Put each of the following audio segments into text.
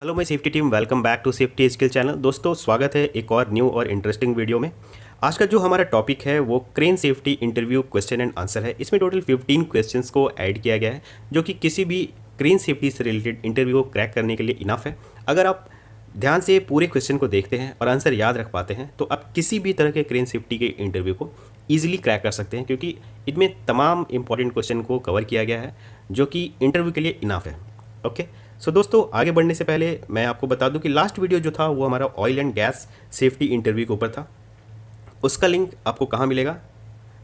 Hello my safety team, welcome back to safety skill channel. दोस्तों, स्वागत है एक और न्यू और इंटरेस्टिंग वीडियो में। आज का जो हमारा टॉपिक है वो crane safety interview question and answer है। इसमें टोटल 15 क्वेश्चंस को ऐड किया गया है जो कि किसी भी क्रेन सेफ्टी से रिलेटेड इंटरव्यू को क्रैक करने के लिए इनफ है। अगर आप ध्यान से पूरे क्वेश्चन को देखते हैं और आंसर याद रख पाते हैं तो आप किसी भी तरह के क्रेन सेफ्टी के इंटरव्यू को ईजिली क्रैक कर सकते हैं, क्योंकि इनमें तमाम इंपॉर्टेंट क्वेश्चन को कवर किया गया है जो कि इंटरव्यू के लिए इनफ है। ओके, सो दोस्तों, आगे बढ़ने से पहले मैं आपको बता दूं कि लास्ट वीडियो जो था वो हमारा oil and gas safety interview के ऊपर था। उसका लिंक आपको कहाँ मिलेगा?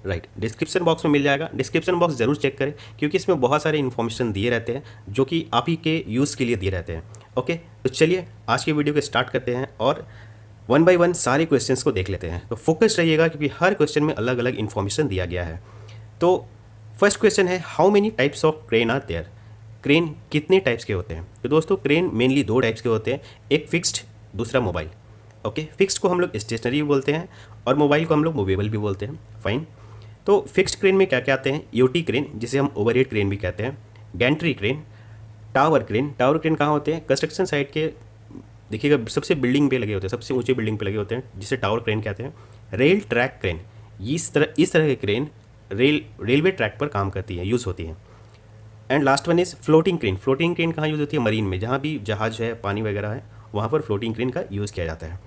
राइट, डिस्क्रिप्शन बॉक्स में मिल जाएगा। डिस्क्रिप्शन बॉक्स ज़रूर चेक करें, क्योंकि इसमें बहुत सारे इन्फॉर्मेशन दिए रहते हैं जो कि आप ही के यूज़ के लिए दिए रहते हैं। ओके, तो चलिए आज की वीडियो को स्टार्ट करते हैं और वन बाय वन सारे क्वेश्चंस को देख लेते हैं। तो फोकस रहिएगा, क्योंकि हर क्वेश्चन में अलग अलग इन्फॉर्मेशन दिया गया है। तो फर्स्ट क्वेश्चन है, how many types of crane are there? Crane कितने टाइप्स के होते हैं? तो दोस्तों, क्रेन मेनली दो टाइप्स के होते हैं, एक फिक्स्ड, दूसरा मोबाइल। ओके, फिक्स्ड को हम लोग स्टेशनरी भी बोलते हैं और मोबाइल को हम लोग मूवेबल भी बोलते हैं। फाइन। तो फिक्स्ड क्रेन में क्या क्या आते हैं? यूटी क्रेन, जिसे हम ओवरहेड क्रेन भी कहते हैं, gantry crane, tower crane. Tower crane कहाँ होते हैं? कंस्ट्रक्शन साइट के, देखिएगा, सबसे बिल्डिंग पे लगे होते हैं, सबसे ऊंचे बिल्डिंग पे लगे होते हैं, जिसे टावर क्रेन कहते हैं। रेल ट्रैक क्रेन, इस तरह के क्रेन रेलवे ट्रैक पर काम करती है, यूज़ होती है। And last one is floating crane. Floating crane कहाँ यूज़ होती है? मरीन में, जहाँ भी जहाज है, पानी वगैरह है, वहाँ पर फ्लोटिंग क्रेन का यूज़ किया जाता है।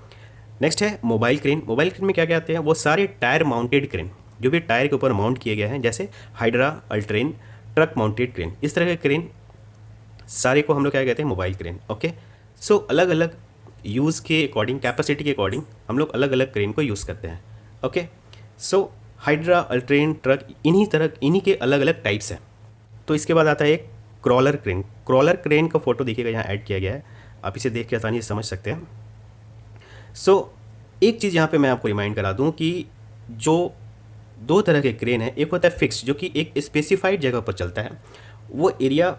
नेक्स्ट है मोबाइल क्रेन। मोबाइल क्रेन में क्या क्या आते हैं? वो सारे टायर माउंटेड क्रेन जो भी टायर के ऊपर माउंट किए गए हैं, जैसे हाइड्रा, अल्ट्रेन, ट्रक माउंटेड क्रेन, इस तरह के क्रेन सारे को हम लोग क्या कहते हैं? Mobile crane. ओके, सो अलग अलग यूज़ के अकॉर्डिंग, कैपेसिटी के अकॉर्डिंग हम लोग अलग अलग क्रेन को यूज़ करते हैं। ओके, सो हाइड्रा, अल्ट्रेन, ट्रक, इन्हीं के अलग अलग टाइप्स हैं। तो इसके बाद आता है एक क्रॉलर क्रेन। क्रॉलर क्रेन का फोटो देखिएगा, यहाँ ऐड किया गया है, आप इसे देख के आसानी से समझ सकते हैं। सो एक चीज़ यहाँ पे मैं आपको रिमाइंड करा दूँ कि जो दो तरह के क्रेन है, एक होता है फिक्स, जो कि एक स्पेसिफाइड जगह पर चलता है। वो एरिया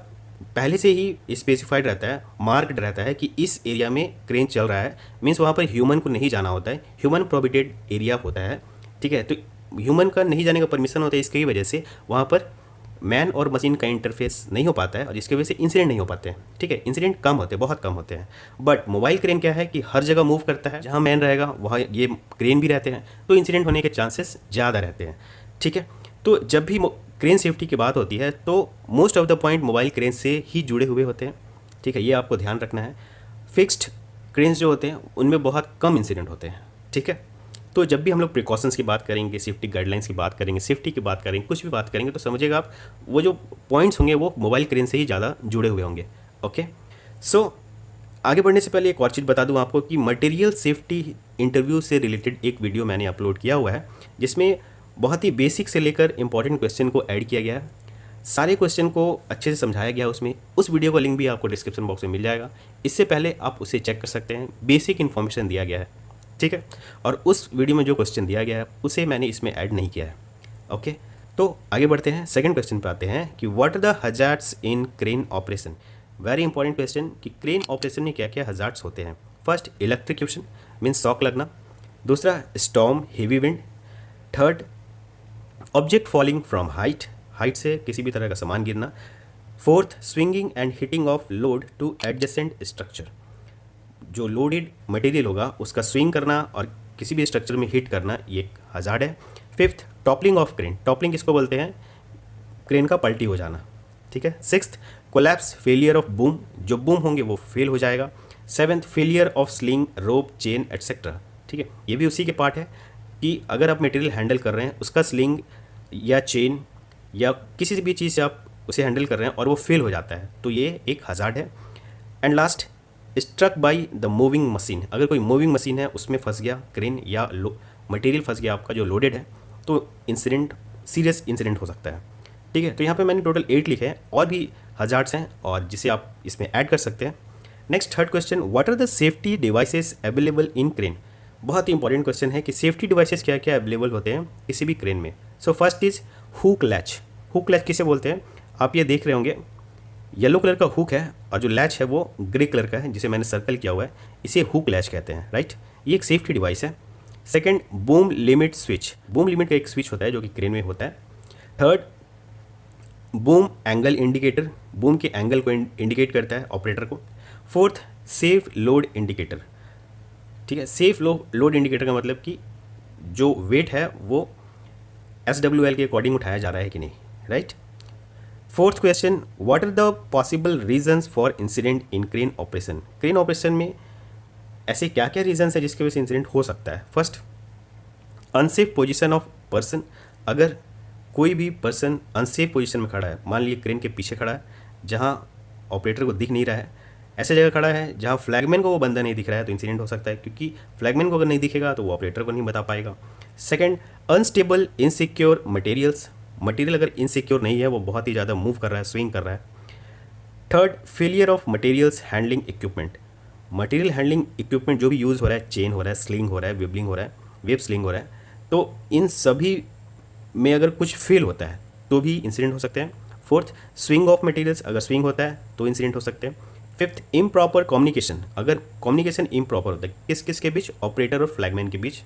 पहले से ही स्पेसिफाइड रहता है, मार्क्ड रहता है कि इस एरिया में क्रेन चल रहा है, मीन्स वहाँ पर ह्यूमन को नहीं जाना होता है, ह्यूमन प्रोहिबिटेड एरिया होता है। ठीक है, तो ह्यूमन का नहीं जाने का परमिशन होता है, इसकी वजह से वहाँ पर मैन और मशीन का इंटरफेस नहीं हो पाता है और इसकी वजह से इंसिडेंट नहीं हो पाते हैं। ठीक है, इंसिडेंट कम होते हैं, बहुत कम होते हैं। बट मोबाइल क्रेन क्या है कि हर जगह मूव करता है, जहाँ मैन रहेगा वहाँ ये क्रेन भी रहते हैं, तो इंसिडेंट होने के चांसेस ज़्यादा रहते हैं। ठीक है, तो जब भी क्रेन सेफ्टी की बात होती है तो most of the point mobile crane से ही जुड़े हुए होते हैं। ठीक है, ये आपको ध्यान रखना है। फिक्स्ड क्रेन्स जो होते हैं उनमें बहुत कम इंसिडेंट होते हैं। ठीक है, तो जब भी हम लोग प्रिकॉशंस की बात करेंगे, सेफ्टी गाइडलाइंस की बात करेंगे, सेफ्टी की बात करेंगे, कुछ भी बात करेंगे, तो समझिएगा आप वो जो पॉइंट्स होंगे वो मोबाइल क्रेन से ही ज़्यादा जुड़े हुए होंगे। ओके, सो आगे बढ़ने से पहले एक और चीज़ बता दूं आपको कि मटेरियल सेफ्टी इंटरव्यू से रिलेटेड एक वीडियो मैंने अपलोड किया हुआ है, जिसमें बहुत ही बेसिक से लेकर इंपॉर्टेंट क्वेश्चन को ऐड किया गया है। सारे क्वेश्चन को अच्छे से समझाया गया उसमें। उस वीडियो का लिंक भी आपको डिस्क्रिप्शन बॉक्स में मिल जाएगा, इससे पहले आप उसे चेक कर सकते हैं। बेसिक इन्फॉर्मेशन दिया गया है, ठीक है, और उस वीडियो में जो क्वेश्चन दिया गया है उसे मैंने इसमें ऐड नहीं किया है। ओके, तो आगे बढ़ते हैं, सेकंड क्वेश्चन पे आते हैं कि what are the hazards in crane operation. Very important question कि क्रेन ऑपरेशन में क्या क्या हजार्ड्स होते हैं। फर्स्ट, इलेक्ट्रिक्यूशन मीन्स शॉक लगना। दूसरा, storm, heavy wind. Third, object falling from height, height से किसी भी तरह का सामान गिरना। Fourth, swinging and hitting of load to adjacent structure, जो लोडेड मटेरियल होगा उसका स्विंग करना और किसी भी स्ट्रक्चर में हिट करना, ये एक हजार्ड है। Fifth, toppling of crane. Toppling किसको बोलते हैं? क्रेन का पलटी हो जाना। ठीक है। Sixth, collapse, failure of boom, जो बूम होंगे वो फेल हो जाएगा। Seventh, failure of sling, rope, chain etcetera. ठीक है, ये भी उसी के पार्ट है कि अगर आप मटेरियल हैंडल कर रहे हैं, उसका स्लिंग या चेन या किसी भी चीज़ से आप उसे हैंडल कर रहे हैं और वो फेल हो जाता है, तो ये एक हजार्ड है। And last, struck by the moving machine, अगर कोई मूविंग मशीन है उसमें फंस गया क्रेन या मटेरियल फंस गया आपका जो लोडेड है, तो इंसिडेंट, सीरियस इंसिडेंट हो सकता है। ठीक है, तो यहाँ पे मैंने टोटल 8 लिखे हैं, और भी हजार्ड्स हैं और जिसे आप इसमें ऐड कर सकते हैं। Next, third question, what are the safety devices available in crane. बहुत ही इंपॉर्टेंट क्वेश्चन है कि सेफ्टी डिवाइसेस क्या क्या अवेलेबल होते हैं किसी भी क्रेन में। So first is hook latch. Hook latch किसे बोलते हैं? आप ये देख रहे होंगे, येलो कलर का हुक है और जो लैच है वो ग्रे कलर का है, जिसे मैंने सर्कल किया हुआ है, इसे हुक लैच कहते हैं। राइट, ये एक सेफ्टी डिवाइस है। Second, boom limit switch. Boom limit का एक स्विच होता है जो कि क्रेन में होता है। Third, boom angle indicator, boom के एंगल को इंडिकेट करता है ऑपरेटर को। Fourth, safe load indicator. ठीक है, सेफ लोड इंडिकेटर का मतलब कि जो वेट है वो SWL के अकॉर्डिंग उठाया जा रहा है कि नहीं, right. Fourth question, what are the possible reasons for incident in crane operation. Crane operation में ऐसे क्या क्या रीजंस है जिसकी वजह से इंसिडेंट हो सकता है। First, unsafe position of person. अगर कोई भी पर्सन अनसेफ पोजीशन में खड़ा है, मान लीजिए क्रेन के पीछे खड़ा है जहाँ ऑपरेटर को दिख नहीं रहा है, ऐसे जगह खड़ा है जहाँ फ्लैगमैन को वो बंदा नहीं दिख रहा है, तो इंसिडेंट हो सकता है, क्योंकि फ्लैगमैन को अगर नहीं दिखेगा तो वो ऑपरेटर को नहीं बता पाएगा। Second, unstable insecure materials. Material अगर इनसिक्योर नहीं है, वो बहुत ही ज़्यादा मूव कर रहा है, स्विंग कर रहा है। Third, failure of materials handling equipment. Material handling equipment जो भी यूज़ हो रहा है, चेन हो रहा है, स्लिंग हो रहा है, वेबलिंग हो रहा है, वेब स्लिंग हो रहा है, तो इन सभी में अगर कुछ फेल होता है तो भी इंसिडेंट हो सकते हैं। Fourth, swing of materials. अगर स्विंग होता है तो इंसिडेंट हो सकते हैं। Fifth, improper communication. अगर कम्युनिकेशन इम्प्रॉपर होता है किस किस के बीच, ऑपरेटर और फ्लैगमैन के बीच।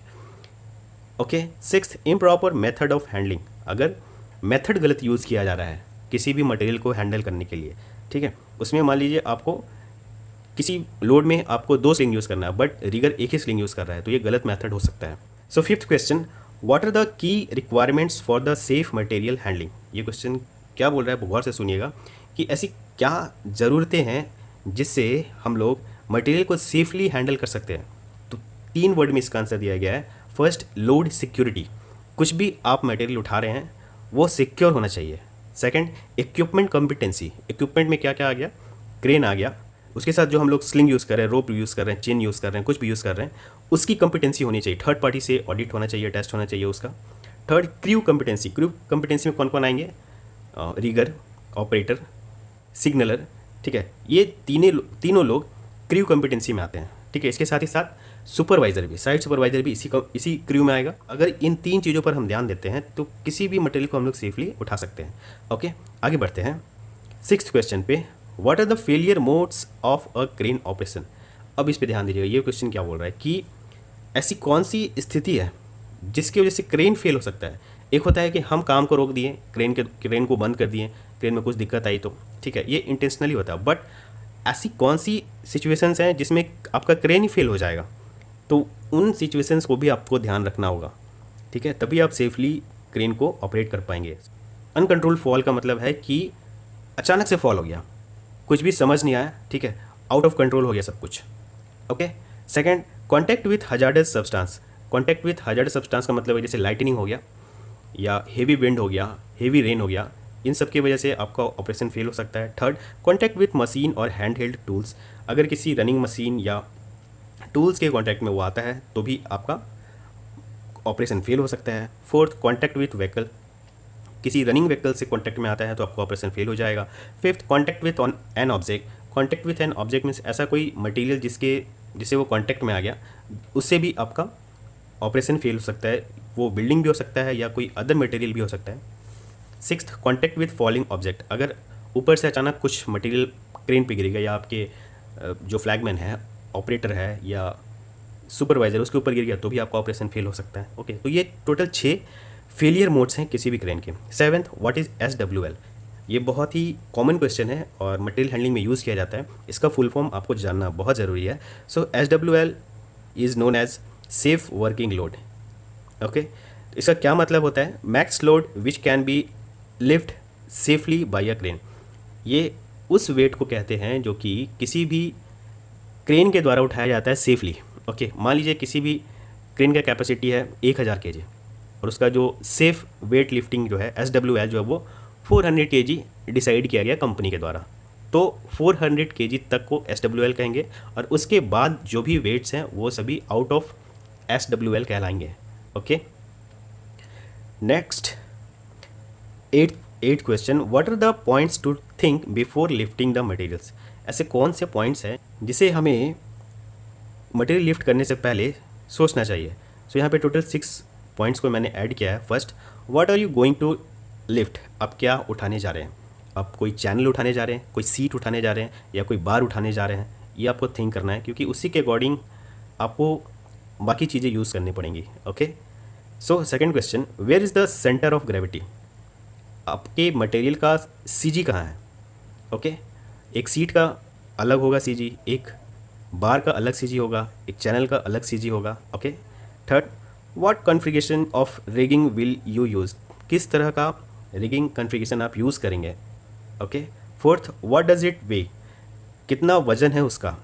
Okay. Sixth, improper method of handling. अगर मेथड गलत यूज़ किया जा रहा है किसी भी मटेरियल को हैंडल करने के लिए, ठीक है, उसमें मान लीजिए आपको किसी लोड में आपको 2 स्लिंग यूज़ करना है बट रिगर एक ही स्लिंग यूज़ कर रहा है, तो ये गलत मेथड हो सकता है। So fifth question, what are the key requirements for the safe material handling. ये क्वेश्चन क्या बोल रहा है, गौर से सुनिएगा कि ऐसी क्या ज़रूरतें हैं जिससे हम लोग मटेरियल को सेफली हैंडल कर सकते हैं। तो 3 वर्ड में इसका आंसर दिया गया है। First, load security. कुछ भी आप मटेरियल उठा रहे हैं वो सिक्योर होना चाहिए। Second, equipment competency. इक्विपमेंट में क्या क्या आ गया, क्रेन आ गया, उसके साथ जो हम लोग स्लिंग यूज़ कर रहे हैं, रोप यूज़ कर रहे हैं, चेन यूज़ कर रहे हैं, कुछ भी यूज़ कर रहे हैं, उसकी कॉम्पिटेंसी होनी चाहिए। थर्ड पार्टी से ऑडिट होना चाहिए, टेस्ट होना चाहिए उसका। Third, crew competency. Crew competency में कौन कौन आएंगे, रिगर, ऑपरेटर, सिग्नलर, ठीक है, ये तीनों लोग क्रू कॉम्पिटेंसी में आते हैं। ठीक है, इसके साथ ही साथ सुपरवाइज़र भी, साइट सुपरवाइज़र भी इसी क्रू में आएगा। अगर इन 3 चीज़ों पर हम ध्यान देते हैं तो किसी भी मटेरियल को हम लोग सेफली उठा सकते हैं। ओके, आगे बढ़ते हैं 6th क्वेश्चन पे, what are the failure modes of a crane operation. अब इस पे ध्यान दीजिएगा, ये क्वेश्चन क्या बोल रहा है कि ऐसी कौन सी स्थिति है जिसकी वजह से क्रेन फेल हो सकता है। एक होता है कि हम काम को रोक दिए, क्रेन को बंद कर दिए, क्रेन में कुछ दिक्कत आई तो, ठीक है, ये इंटेंशनली होता है। बट ऐसी कौन सी सिचुएशंस हैं जिसमें आपका क्रेन ही फेल हो जाएगा, तो उन सिचुएशंस को भी आपको ध्यान रखना होगा, ठीक है, तभी आप सेफली क्रेन को ऑपरेट कर पाएंगे। अनकंट्रोल फॉल का मतलब है कि अचानक से फॉल हो गया, कुछ भी समझ नहीं आया, ठीक है, आउट ऑफ कंट्रोल हो गया सब कुछ। Okay. Second, contact with hazardous substance. Contact with hazardous substance का मतलब है जैसे लाइटनिंग हो गया या हेवी विंड हो गया, हेवी रेन हो गया, इन सब की वजह से आपका ऑपरेशन फेल हो सकता है। थर्ड, कॉन्टैक्ट विथ मशीन और हैंड हेल्ड टूल्स। अगर किसी रनिंग मशीन या टूल्स के कॉन्टैक्ट में वो आता है तो भी आपका ऑपरेशन फेल हो सकता है। Fourth, contact with vehicle. किसी रनिंग व्हीकल से कॉन्टैक्ट में आता है तो आपका ऑपरेशन फेल हो जाएगा। Fifth, contact with on an object. Contact with an object means ऐसा कोई मटेरियल जिससे वो कॉन्टैक्ट में आ गया, उससे भी आपका ऑपरेशन फेल हो सकता है। वो बिल्डिंग भी हो सकता है या कोई अदर मटेरियल भी हो सकता है। Sixth, contact with falling object. अगर ऊपर से अचानक कुछ मटेरियल क्रेन पे गिरेगा या आपके जो फ्लैगमैन है, ऑपरेटर है या सुपरवाइज़र, उसके ऊपर गिर गया तो भी आपका ऑपरेशन फेल हो सकता है। ओके, तो ये टोटल 6 फेलियर मोड्स हैं किसी भी क्रेन के। 7th, what is SWL। ये बहुत ही कॉमन क्वेश्चन है और मटेरियल हैंडलिंग में यूज़ किया जाता है। इसका फुल फॉर्म आपको जानना बहुत ज़रूरी है। So SWL is known as safe working load. Okay, इसका क्या मतलब होता है, max load which can be lift safely by a crane. ये उस वेट को कहते हैं जो कि किसी भी क्रेन के द्वारा उठाया जाता है सेफली। ओके, मान लीजिए किसी भी क्रेन का कैपेसिटी है 1000 kg और उसका जो सेफ वेट लिफ्टिंग जो है SWL जो है वो 400 kg डिसाइड किया गया कंपनी के द्वारा, तो 400 kg तक को SWL कहेंगे और उसके बाद जो भी वेट्स हैं वो सभी आउट ऑफ SWL कहलाएंगे। Okay, next 8th question, what are the points to think before lifting the materials. ऐसे कौन से पॉइंट्स हैं जिसे हमें मटेरियल लिफ्ट करने से पहले सोचना चाहिए। सो यहाँ पे टोटल 6 पॉइंट्स को मैंने ऐड किया है। First, what are you going to lift. आप क्या उठाने जा रहे हैं, आप कोई चैनल उठाने जा रहे हैं, कोई सीट उठाने जा रहे हैं या कोई बार उठाने जा रहे हैं, ये आपको थिंक करना है क्योंकि उसी के अकॉर्डिंग आपको बाकी चीज़ें यूज़ करनी पड़ेंगी। Okay, so second question, where is the centre of gravity. आपके मटेरियल का CG कहाँ है। ओके, एक सीट का अलग होगा CG, एक बार का अलग सी जी होगा, एक चैनल का अलग सी जी होगा। Okay. Third, what configuration of rigging will you use, किस तरह का रिगिंग कॉन्फ़िगरेशन आप यूज़ करेंगे। Okay. Fourth, what does it weigh, कितना वजन है उसका।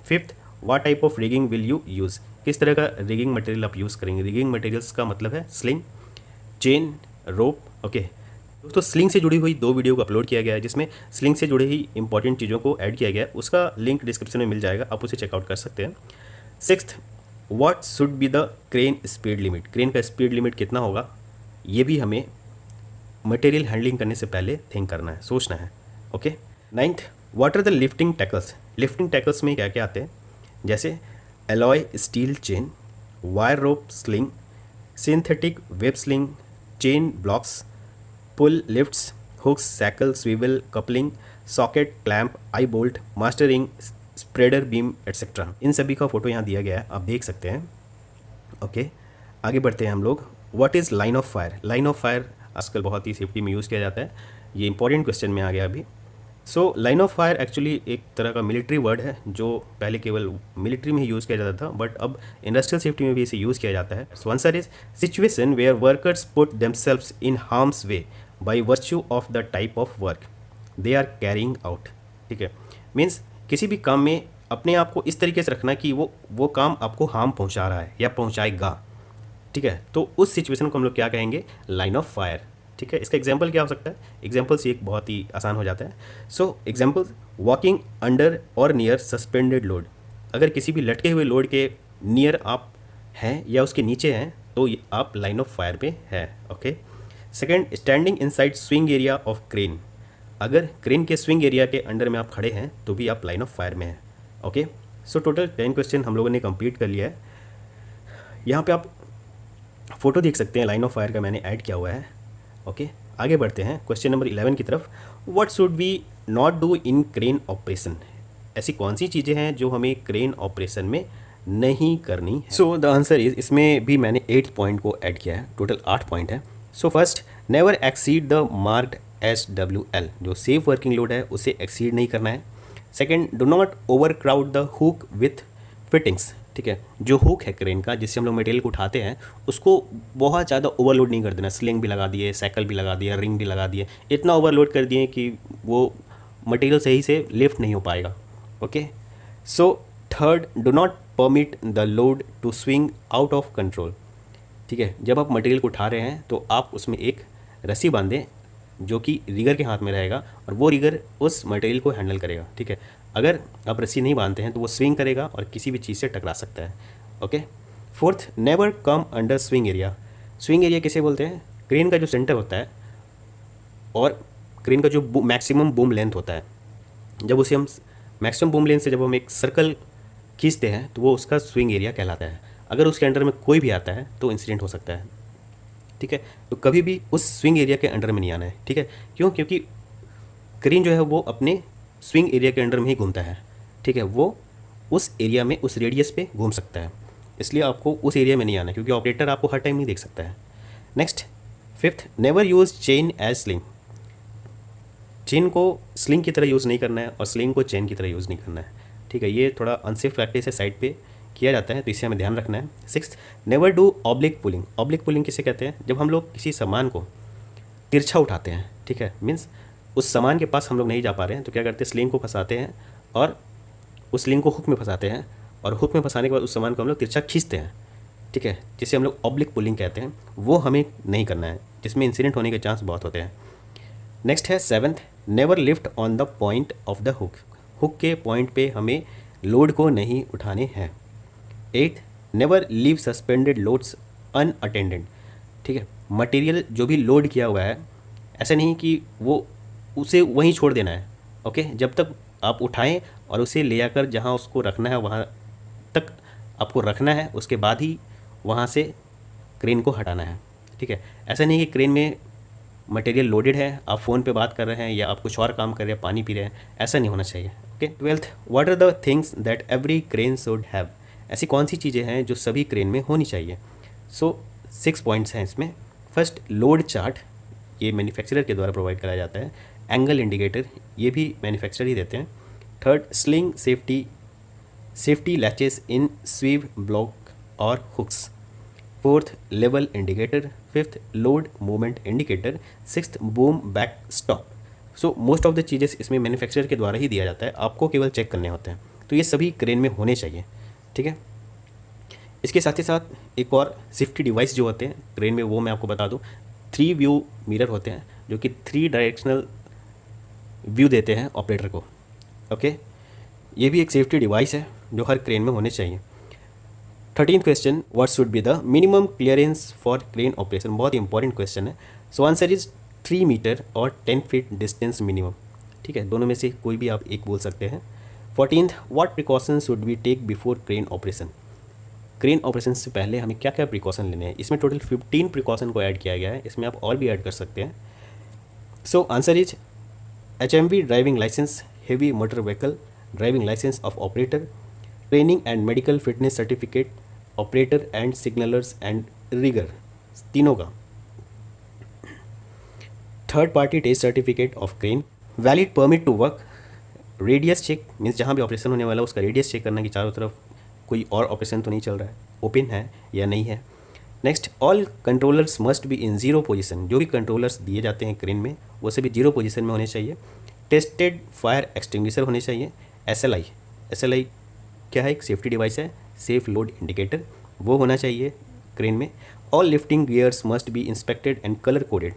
Fifth, what type of rigging will you use, किस तरह का रिगिंग मटेरियल आप यूज़ करेंगे। रिगिंग मटेरियल्स का मतलब है स्लिंग, चेन, रोप। ओके। दोस्तों स्लिंग से जुड़ी हुई 2 वीडियो को अपलोड किया गया है, जिसमें स्लिंग से जुड़ी ही इंपॉर्टेंट चीज़ों को ऐड किया गया है, उसका लिंक डिस्क्रिप्शन में मिल जाएगा, आप उसे चेकआउट कर सकते हैं। Sixth, what should be the crane speed limit, crane का स्पीड लिमिट कितना होगा, ये भी हमें मटेरियल हैंडलिंग करने से पहले थिंक करना है, सोचना है। Okay. Ninth, what are the lifting tackles, lifting tackles में क्या क्या आते हैं, जैसे alloy steel chain, wire rope sling, synthetic web sling, chain blocks, pull lifts, hooks, shackle, swivel, coupling, socket, clamp, eye bolt, mastering, spreader beam etcetera. इन सभी का photo यहाँ दिया गया है, आप देख सकते हैं। ओके। आगे बढ़ते हैं हम लोग। What is line of fire, line of fire आजकल बहुत ही सेफ्टी में यूज़ किया जाता है, ये इंपॉर्टेंट क्वेश्चन में आ गया अभी। So line of fire actually एक तरह का मिलिट्री वर्ड है, जो पहले केवल मिलिट्री में ही यूज़ किया जाता था, बट अब इंडस्ट्रियल सेफ्टी में भी इसे यूज़ किया जाता है। So answer is situation where workers put themselves in harm's way by virtue of the type of work they are carrying out. ठीक है, मीन्स किसी भी काम में अपने आप को इस तरीके से रखना कि वो काम आपको हार्म पहुंचा रहा है या पहुंचाएगा। ठीक है, तो उस सिचुएशन को हम लोग क्या कहेंगे, लाइन ऑफ फायर। ठीक है, इसका एग्जाम्पल क्या हो सकता है, एग्जाम्पल से एक बहुत ही आसान हो जाता है। सो एग्जाम्पल, वॉकिंग अंडर और नियर सस्पेंडेड लोड, अगर किसी भी लटके हुए लोड के नियर आप हैं या उसके नीचे हैं तो आप लाइन ऑफ फायर पे हैं। Okay. Second, standing inside swing area of crane, अगर क्रेन के स्विंग एरिया के अंडर में आप खड़े हैं तो भी आप लाइन ऑफ फायर में हैं। ओके। सो टोटल 10 क्वेश्चन हम लोगों ने कंप्लीट कर लिया है। यहाँ पे आप फोटो देख सकते हैं लाइन ऑफ फायर का, मैंने ऐड किया हुआ है। ओके। आगे बढ़ते हैं क्वेश्चन नंबर 11 की तरफ। What should we not do in crane operation, ऐसी कौन सी चीज़ें हैं जो हमें क्रेन ऑपरेशन में नहीं करनी है। सो द आंसर इज, इसमें भी मैंने 8 पॉइंट को ऐड किया है, टोटल 8 पॉइंट है। So first, never exceed the marked SWL, जो सेफ वर्किंग लोड है उसे एक्सीड नहीं करना है। Second, do not over crowd the hook with fittings, ठीक है, जो हुक है क्रेन का जिससे हम लोग मटेरियल को उठाते हैं उसको बहुत ज़्यादा ओवरलोड नहीं कर देना। स्लिंग भी लगा दिए, साइकिल भी लगा दिया, रिंग भी लगा दिए, इतना ओवरलोड कर दिए कि वो मटेरियल सही से लिफ्ट नहीं हो पाएगा। Okay. So third, do not permit the load to swing out of control, ठीक है, जब आप मटेरियल को उठा रहे हैं तो आप उसमें एक रस्सी बांधें जो कि रिगर के हाथ में रहेगा और वो रिगर उस मटेरियल को हैंडल करेगा। ठीक है, अगर आप रस्सी नहीं बांधते हैं तो वो स्विंग करेगा और किसी भी चीज़ से टकरा सकता है। Okay. Fourth, never come under swing area, swing area किसे बोलते हैं, क्रेन का जो सेंटर होता है और क्रेन का जो मैक्सिमम बूम लेंथ होता है, जब उसे हम मैक्सिमम बूम लेंथ से जब हम एक सर्कल खींचते हैं तो वो उसका स्विंग एरिया कहलाता है। अगर उसके अंडर में कोई भी आता है तो इंसिडेंट हो सकता है। ठीक है, तो कभी भी उस स्विंग एरिया के अंडर में नहीं आना है। ठीक है, क्यों, क्योंकि क्रेन जो है वो अपने स्विंग एरिया के अंडर में ही घूमता है। ठीक है, वो उस एरिया में उस रेडियस पे घूम सकता है, इसलिए आपको उस एरिया में नहीं आना है क्योंकि ऑपरेटर आपको हर टाइम नहीं देख सकता है। Next, fifth, never use chain as sling, chain को स्लिंग की तरह यूज़ नहीं करना है और स्लिंग को चेन की तरह यूज़ नहीं करना है। ठीक है, ये थोड़ा अनसेफ प्रैक्टिस है, साइड पे किया जाता है तो इसे हमें ध्यान रखना है। Sixth, never do oblique pulling, oblique pulling किसे कहते हैं, जब हम लोग किसी सामान को तिरछा उठाते हैं, ठीक है, मीन्स उस सामान के पास हम लोग नहीं जा पा रहे हैं तो क्या करते हैं, स्लिंग को फंसाते हैं और उस स्लिंग को हुक में फंसाते हैं और हुक में फंसाने के बाद उस सामान को हम लोग तिरछा खींचते हैं। ठीक है, जिसे हम लोग ऑब्लिक पुलिंग कहते हैं, वो हमें नहीं करना है, जिसमें इंसिडेंट होने के चांस बहुत होते हैं। नेक्स्ट है seventh, never lift on the point of the hook, hook के पॉइंट पे हमें लोड को नहीं उठाने हैं। Eighth, never leave suspended loads unattended, ठीक है, मटेरियल जो भी लोड किया हुआ है ऐसा नहीं कि वो उसे वहीं छोड़ देना है। ओके, जब तक आप उठाएं और उसे ले जाकर जहाँ उसको रखना है वहाँ तक आपको रखना है, उसके बाद ही वहाँ से क्रेन को हटाना है। ठीक है, ऐसा नहीं कि क्रेन में मटेरियल लोडेड है, आप फ़ोन पे बात कर रहे हैं या आप कुछ और काम कर रहे हैं, पानी पी रहे हैं, ऐसा नहीं होना चाहिए। Okay. Twelfth, what are the things that every crane should have, ऐसी कौन सी चीज़ें हैं जो सभी क्रेन में होनी चाहिए। सो 6 पॉइंट्स हैं इसमें। फर्स्ट, लोड चार्ट, ये मैन्युफैक्चरर के द्वारा प्रोवाइड कराया जाता है। एंगल इंडिकेटर, ये भी मैन्युफैक्चरर ही देते हैं। Third, sling safety safety latches in swivel block और hooks, fourth level indicator, fifth load movement indicator, sixth boom back stop. So most of the चीज़ें इसमें मैन्युफैक्चरर के द्वारा ही दिया जाता है, आपको केवल चेक करने होते हैं। तो ये सभी क्रेन में होने चाहिए, ठीक है। इसके साथ ही साथ एक और सेफ्टी डिवाइस जो होते हैं क्रेन में, वो मैं आपको बता दूं, 3 व्यू मिरर होते हैं जो कि 3 डायरेक्शनल व्यू देते हैं ऑपरेटर को। ओके, ये भी एक सेफ्टी डिवाइस है जो हर क्रेन में होने चाहिए। 13th question, what should be the minimum clearance for crane operation. बहुत ही इंपॉर्टेंट क्वेश्चन है। सो आंसर इज 3 मीटर और 10 फीट डिस्टेंस मिनिमम, ठीक है। दोनों में से कोई भी आप एक बोल सकते हैं। 14th, what precaution should we take before crane operation. Crane operation से पहले हमें क्या क्या प्रिकॉशन लेने हैं। इसमें टोटल 15 प्रिकॉशन को ऐड किया गया है, इसमें आप और भी ऐड कर सकते हैं। So answer is HMV driving licence, heavy motor vehicle driving licence of operator, training and medical fitness certificate operator and signallers and rigger, तीनों का। Third party test certificate of crane, valid permit to work, radius check means जहाँ भी operation होने वाला है उसका radius check करना कि चारों तरफ कोई और ऑपरेशन तो नहीं चल रहा है, ओपन है या नहीं है। Next, all controllers must be in 0 position. जो भी कंट्रोलर्स दिए जाते हैं क्रेन में वो सभी 0 पोजीशन में होने चाहिए। टेस्टेड फायर एक्सटिंग्विशर होने चाहिए। SLI क्या है, एक सेफ्टी डिवाइस है, सेफ लोड इंडिकेटर, वो होना चाहिए क्रेन में। All lifting gears must be inspected and colour coded.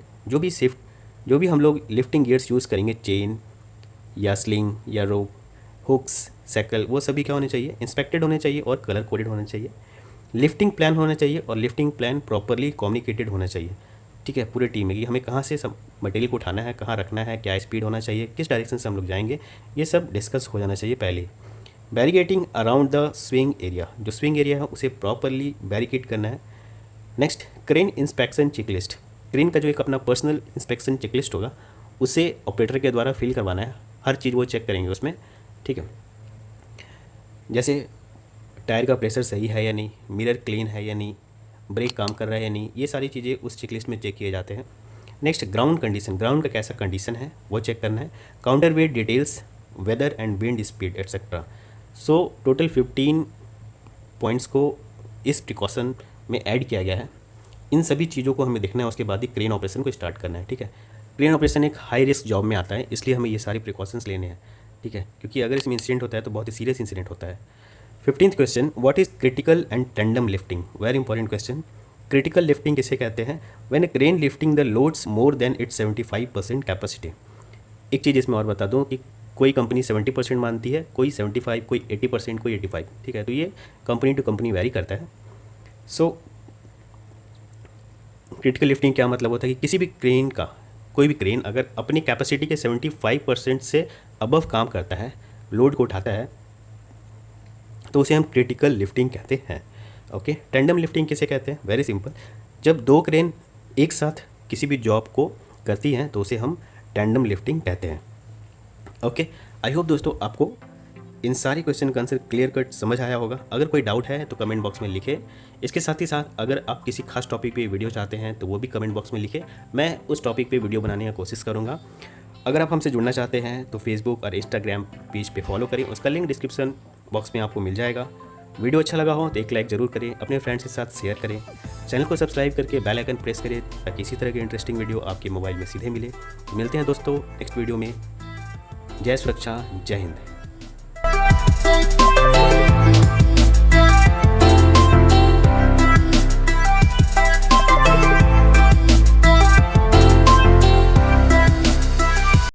जो भी हम लोग लिफ्टिंग गियर्स यूज़ करेंगे, चेन या स्लिंग या रोप, हुक्स, सैकल, वो सभी क्या होने चाहिए, इंस्पेक्टेड होने चाहिए और कलर कोडेड होने चाहिए। लिफ्टिंग प्लान होना चाहिए और लिफ्टिंग प्लान प्रॉपरली कम्युनिकेटेड होना चाहिए, ठीक है, पूरे टीम में कि हमें कहाँ से सब मटेरियल को उठाना है, कहाँ रखना है, क्या स्पीड होना चाहिए, किस डायरेक्शन से हम लोग जाएंगे, ये सब डिस्कस हो जाना चाहिए पहले। Barricading around the swing area, जो स्विंग एरिया है उसे प्रॉपरली बैरिकेड करना है। Next, crane inspection checklist, crane का जो एक अपना पर्सनल इंस्पेक्शन चेकलिस्ट होगा उसे ऑपरेटर के द्वारा फिल करवाना है, हर चीज़ वो चेक करेंगे उसमें, ठीक है। जैसे टायर का प्रेशर सही है या नहीं, मिरर क्लीन है या नहीं, ब्रेक काम कर रहा है या नहीं, ये सारी चीज़ें उस चेकलिस्ट में चेक किए जाते हैं। नेक्स्ट, ग्राउंड कंडीशन, ग्राउंड का कैसा कंडीशन है वो चेक करना है। Counter weight details, weather and wind speed etcetera. So total 15 points को इस प्रिकॉशन में ऐड किया गया है। इन सभी चीज़ों को हमें देखना है, उसके बाद ही क्रेन ऑपरेशन को स्टार्ट करना है, ठीक है। क्रेन ऑपरेशन एक हाई रिस्क जॉब में आता है, इसलिए हमें ये सारी प्रिकॉशंस लेने हैं, ठीक है, क्योंकि अगर इसमें इंसिडेंट होता है तो बहुत ही सीरियस इंसिडेंट होता है। 15th question, what is critical and tandem lifting. Very important question. Critical lifting किसे कहते हैं, when A crane lifting the loads more than it's 75% capacity. एक चीज़ इसमें और बता दूं कि कोई कंपनी 70% मानती है, कोई 75, कोई 80%, कोई 85, ठीक है, तो ये कंपनी टू कंपनी वेरी करता है। सो क्रिटिकल लिफ्टिंग क्या मतलब होता है कि किसी भी क्रेन का, कोई भी क्रेन अगर अपनी कैपेसिटी के 75% से अबव काम करता है, लोड को उठाता है, तो उसे हम क्रिटिकल लिफ्टिंग कहते हैं। ओके, टेंडम लिफ्टिंग किसे कहते हैं, वेरी सिंपल, जब 2 क्रेन एक साथ किसी भी जॉब को करती हैं तो उसे हम टेंडम लिफ्टिंग कहते हैं। ओके, आई होप दोस्तों आपको इन सारे क्वेश्चन का आंसर क्लियर कट समझ आया होगा। अगर कोई डाउट है तो कमेंट बॉक्स में लिखें। इसके साथ ही साथ अगर आप किसी खास टॉपिक पे वीडियो चाहते हैं तो वो भी कमेंट बॉक्स में लिखें, मैं उस टॉपिक पे वीडियो बनाने की कोशिश करूँगा। अगर आप हमसे जुड़ना चाहते हैं तो फेसबुक और इंस्टाग्राम पेज पे फॉलो करें, उसका लिंक डिस्क्रिप्शन बॉक्स में आपको मिल जाएगा। वीडियो अच्छा लगा हो तो एक लाइक ज़रूर करें, अपने फ्रेंड्स के साथ शेयर करें, चैनल को सब्सक्राइब करके बेल आइकन प्रेस करें ताकि इसी तरह की इंटरेस्टिंग वीडियो आपके मोबाइल में सीधे मिले। मिलते हैं दोस्तों नेक्स्ट वीडियो में। जय सुरक्षा, जय हिंद।